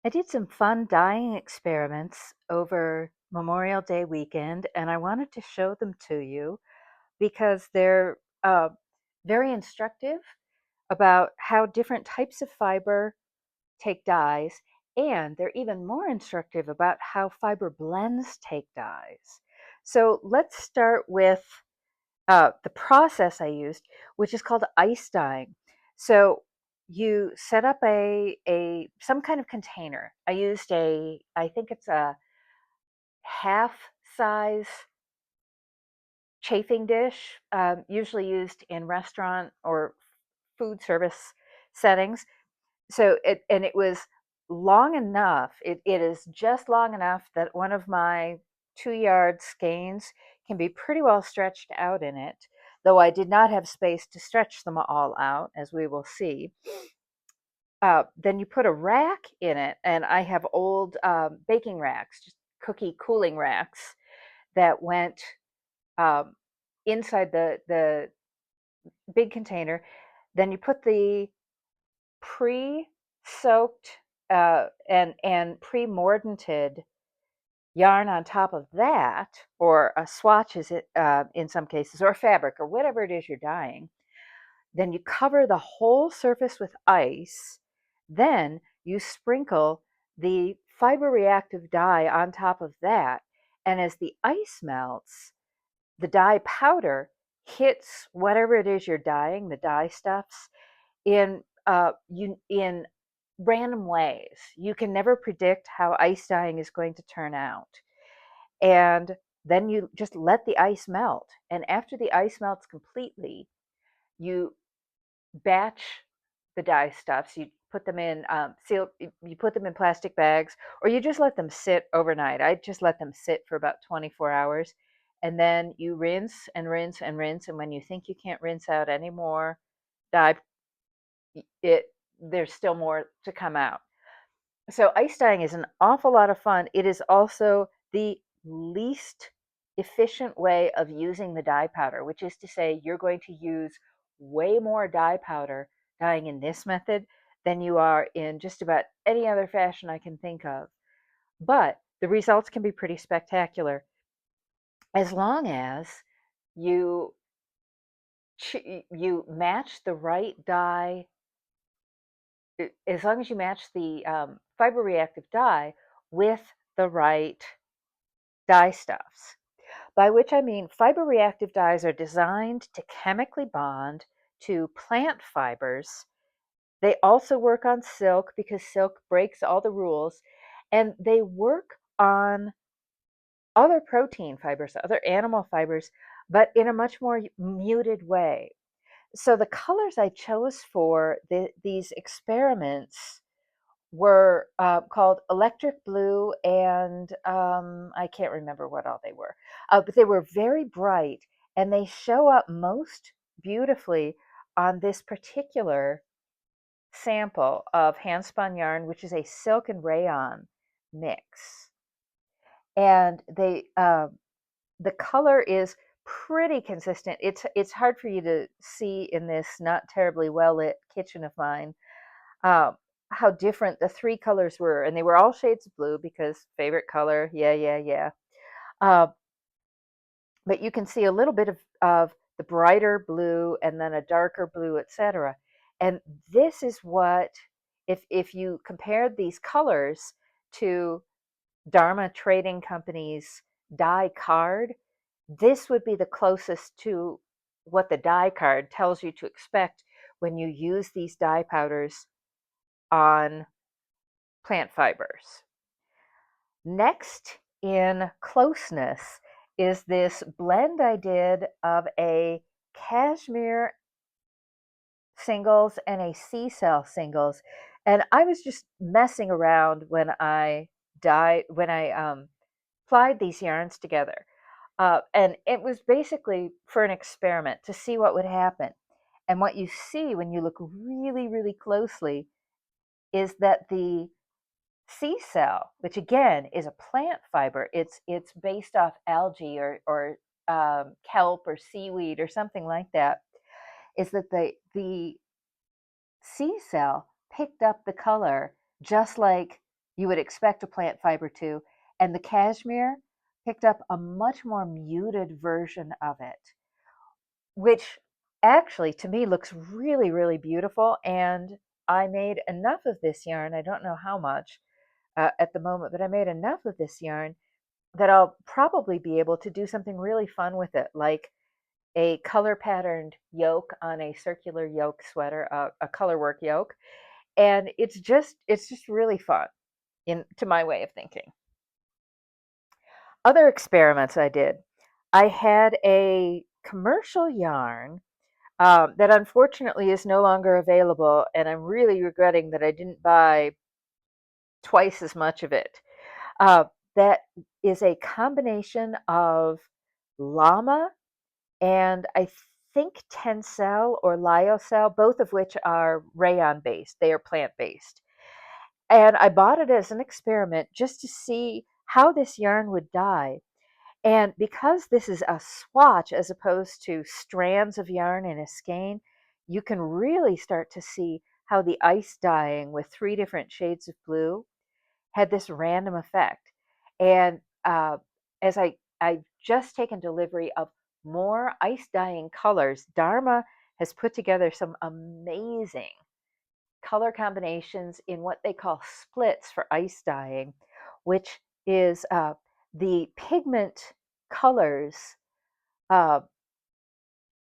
I did some fun dyeing experiments over Memorial Day weekend, and I wanted to show them to you because they're very instructive about how different types of fiber take dyes, and they're even more instructive about how fiber blends take dyes. So let's start with the process I used, which is called ice dyeing. So you set up a some kind of container. I used I think it's a half size chafing dish, usually used in restaurant or food service settings. So it was long enough. It is just long enough that one of my 2 yard skeins can be pretty well stretched out in it, though I did not have space to stretch them all out, as we will see. Then you put a rack in it, and I have old baking racks, just cookie cooling racks that went um, inside the big container. Then you put the pre-soaked and pre-mordanted yarn on top of that, or a swatches in some cases, or fabric, or whatever it is you're dyeing. Then you cover the whole surface with ice. Then you sprinkle the fiber reactive dye on top of that. And as the ice melts, the dye powder hits whatever it is you're dyeing, the dye stuffs, in random ways. You can never predict how ice dyeing is going to turn out. And then you just let the ice melt. And after the ice melts completely, you batch the dye stuffs. You put them in seal. You put them in plastic bags, or you just let them sit overnight. I just let them sit for about 24 hours, and then you rinse and rinse and rinse. And when you think you can't rinse out any more dye, it there's still more to come out. So ice dyeing is an awful lot of fun. It is also the least efficient way of using the dye powder, which is to say you're going to use way more dye powder dyeing in this method than you are in just about any other fashion I can think of. But the results can be pretty spectacular as long as you you match the right dye, as long as you match the fiber reactive dye with the right dye stuffs. By which I mean fiber reactive dyes are designed to chemically bond to plant fibers. They also work on silk because silk breaks all the rules, and they work on other protein fibers, other animal fibers, but in a much more muted way. So the colors I chose for these experiments were called electric blue, and I can't remember what all they were, but they were very bright, and they show up most beautifully on this particular sample of handspun yarn, which is a silk and rayon mix. And the color is pretty consistent. It's hard for you to see in this not terribly well lit kitchen of mine, um, how different the three colors were, and they were all shades of blue because favorite color, yeah, yeah, yeah. Uh, but you can see a little bit of the brighter blue and then a darker blue, etc. And this is what, if you compared these colors to Dharma Trading Company's die card, this would be the closest to what the die card tells you to expect when you use these dye powders on plant fibers. Next in closeness is this blend I did of a cashmere singles and a sea cell singles. And I was just messing around when I plied these yarns together. And it was basically for an experiment to see what would happen. And what you see when you look really, really closely is that the sea cell, which again is a plant fiber, it's based off algae or kelp or seaweed or something like that, is that the sea cell picked up the color just like you would expect a plant fiber to, and the cashmere picked up a much more muted version of it, which actually to me looks really, really beautiful. And I made enough of this yarn. I don't know how much at the moment, but I made enough of this yarn that I'll probably be able to do something really fun with it, like a color patterned yoke on a circular yoke sweater, a color work yoke. And it's just really fun in to my way of thinking. Other experiments I did. I had a commercial yarn that unfortunately is no longer available, and I'm really regretting that I didn't buy twice as much of it. Uh, that is a combination of llama and I think tencel or lyocell, both of which are rayon based. They are plant based. And I bought it as an experiment just to see how this yarn would dye. And because this is a swatch as opposed to strands of yarn in a skein, you can really start to see how the ice dyeing with 3 different shades of blue had this random effect. And as I've just taken delivery of more ice dyeing colors, Dharma has put together some amazing color combinations in what they call splits for ice dyeing, which is the pigment colors uh,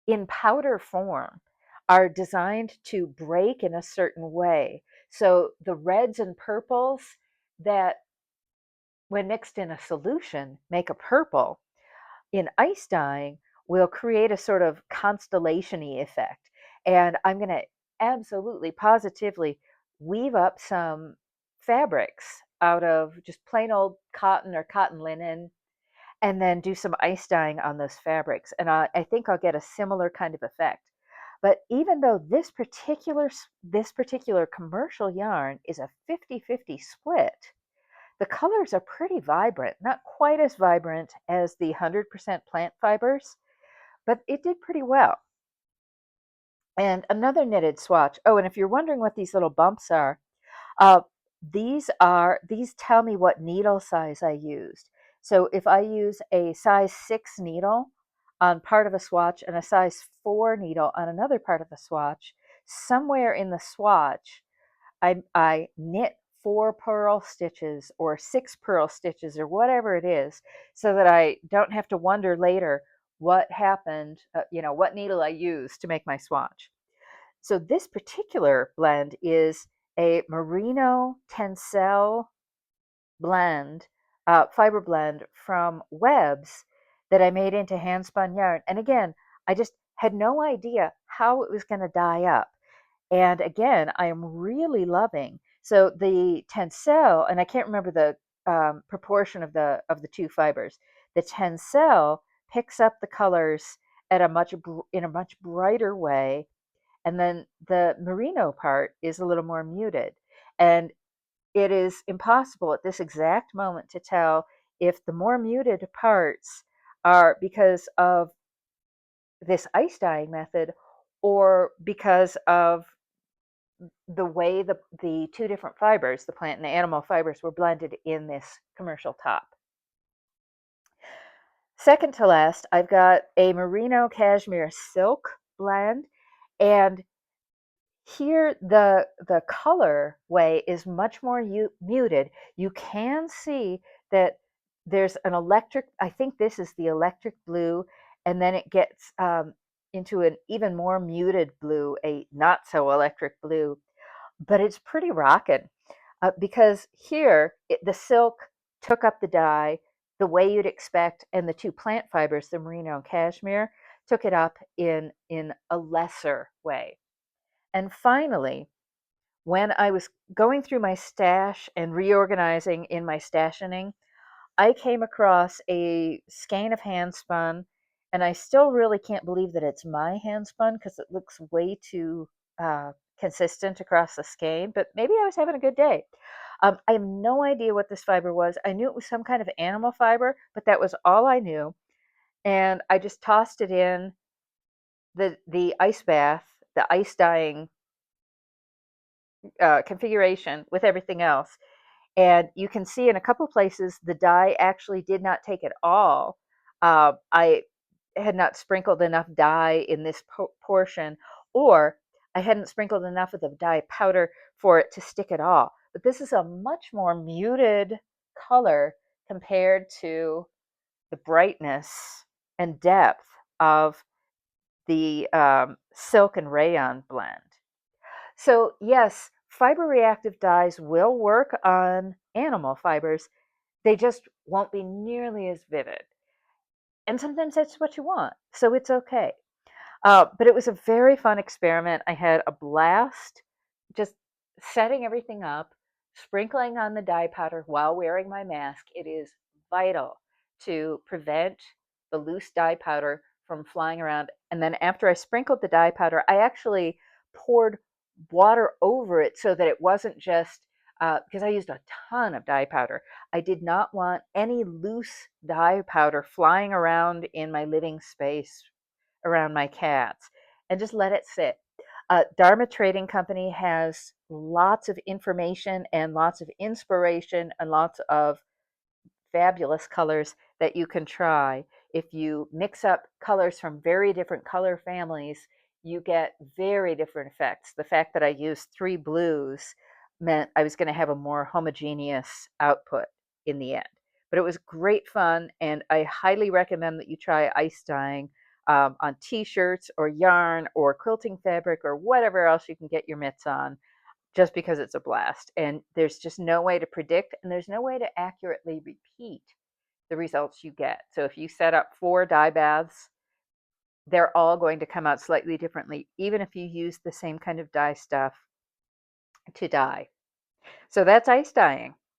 in powder form are designed to break in a certain way. So the reds and purples that, when mixed in a solution, make a purple, in ice dyeing will create a sort of constellation-y effect. And I'm going to absolutely positively weave up some fabrics out of just plain old cotton or cotton linen and then do some ice dyeing on those fabrics. And I think I'll get a similar kind of effect. But even though this particular commercial yarn is a 50-50 split, the colors are pretty vibrant, not quite as vibrant as the 100% plant fibers, but it did pretty well. And another knitted swatch. Oh, and if you're wondering what these little bumps are, uh, these tell me what needle size I used. So if I use a size 6 needle on part of a swatch and a size 4 needle on another part of the swatch, somewhere in the swatch I knit 4 purl stitches or 6 purl stitches or whatever it is, so that I don't have to wonder later what happened, what needle I used to make my swatch. So this particular blend is a merino tencel blend, fiber blend from webs that I made into handspun yarn. And again, I just had no idea how it was going to dye up. And again, I am really loving. So the tencel, and I can't remember the proportion of the 2 fibers. The tencel picks up the colors at in a much brighter way, and then the merino part is a little more muted. And it is impossible at this exact moment to tell if the more muted parts are because of this ice dyeing method or because of the way the 2 different fibers, the plant and the animal fibers, were blended in this commercial top. Second to last, I've got a merino cashmere silk blend, and here the color way is much more muted. You can see that there's an electric, I think this is the electric blue, and then it gets into an even more muted blue, a not so electric blue, but it's pretty rocking because here the silk took up the dye the way you'd expect, and the 2 plant fibers, the merino and cashmere, took it up in a lesser way. And finally, when I was going through my stash and reorganizing in my stationing, I came across a skein of handspun, and I still really can't believe that it's my handspun because it looks way too consistent across the skein. But maybe I was having a good day. I have no idea what this fiber was. I knew it was some kind of animal fiber, but that was all I knew. And I just tossed it in the ice bath, the ice dyeing configuration with everything else. And you can see in a couple places the dye actually did not take it all. I had not sprinkled enough dye in this portion, or I hadn't sprinkled enough of the dye powder for it to stick at all. But this is a much more muted color compared to the brightness and depth of the silk and rayon blend. So yes, fiber reactive dyes will work on animal fibers. They just won't be nearly as vivid. And sometimes that's what you want, so it's okay. But it was a very fun experiment. I had a blast just setting everything up, sprinkling on the dye powder while wearing my mask. It is vital to prevent the loose dye powder from flying around. And then after I sprinkled the dye powder, I actually poured water over it so that it wasn't just because I used a ton of dye powder. I did not want any loose dye powder flying around in my living space around my cats, and just let it sit. Dharma Trading Company has lots of information and lots of inspiration and lots of fabulous colors that you can try. If you mix up colors from very different color families, you get very different effects. The fact that I used 3 blues meant I was going to have a more homogeneous output in the end. But it was great fun, and I highly recommend that you try ice dyeing on t-shirts or yarn or quilting fabric or whatever else you can get your mitts on, just because it's a blast. And there's just no way to predict, and there's no way to accurately repeat the results you get. So if you set up 4 dye baths, they're all going to come out slightly differently, even if you use the same kind of dye stuff to dye. So that's ice dyeing.